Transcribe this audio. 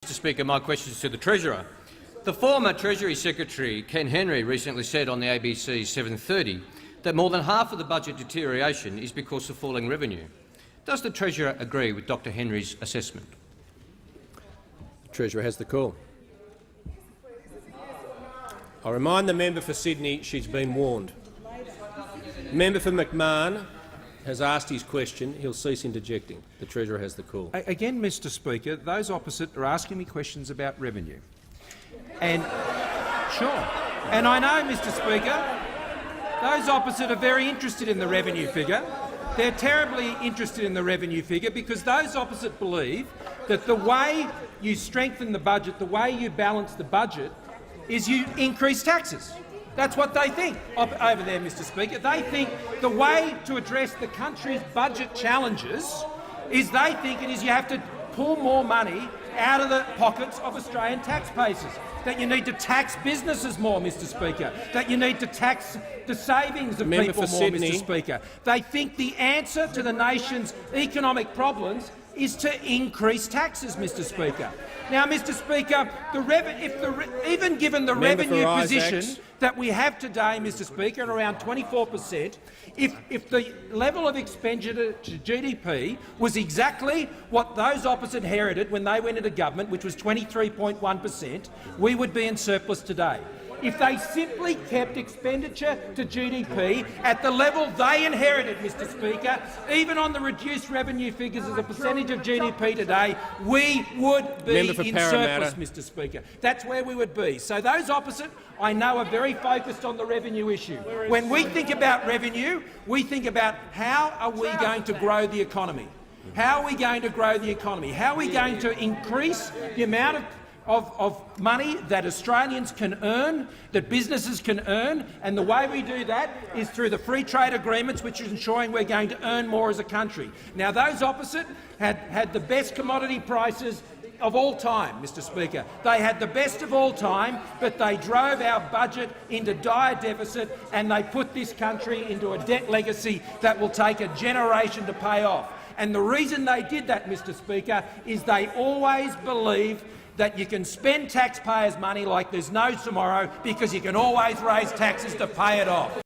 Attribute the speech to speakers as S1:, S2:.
S1: Mr Speaker, my question is to the Treasurer. The former Treasury Secretary, Ken Henry, recently said on the ABC's 7:30 that more than half of the budget deterioration is because of falling revenue. Does the Treasurer agree with Dr Henry's assessment?
S2: The Treasurer has the call. I remind the member for Sydney she's been warned. The member for McMahon has asked his question. He'll cease interjecting. The Treasurer has the call.
S3: Again, Mr Speaker, those opposite are asking me questions about revenue. And sure. And I know, Mr Speaker, those opposite are very interested in the revenue figure. They're terribly interested in the revenue figure because those opposite believe that the way you strengthen the budget, the way you balance the budget, is you increase taxes. That's what they think over there, Mr Speaker. They think the way to address the country's budget challenges is they think it is you have to pull more money out of the pockets of Australian taxpayers, that you need to tax businesses more, Mr Speaker, that you need to tax the savings of people more, Mr Speaker. They think the answer to the nation's economic problems is to increase taxes, Mr Speaker. Now, Mr Speaker, even given the revenue position that we have today, Mr Speaker, at around 24%, if the level of expenditure to GDP was exactly what those opposite inherited when they went into government, which was 23.1%, we would be in surplus today. If they simply kept expenditure to GDP at the level they inherited, Mr Speaker, even on the reduced revenue figures as a percentage of GDP today, we would be in surplus, Mr Speaker. That's where we would be. So those opposite, I know, are very focused on the revenue issue. When we think about revenue, we think about how are we going to grow the economy? How are we going to grow the economy? How are we going to increase the amount of money that Australians can earn, that businesses can earn, and the way we do that is through the free trade agreements, which is ensuring we're going to earn more as a country. Now, those opposite had the best commodity prices of all time, Mr Speaker. They had the best of all time, but they drove our budget into dire deficit and they put this country into a debt legacy that will take a generation to pay off. And the reason they did that, Mr Speaker, is they always believed that you can spend taxpayers' money like there's no tomorrow because you can always raise taxes to pay it off.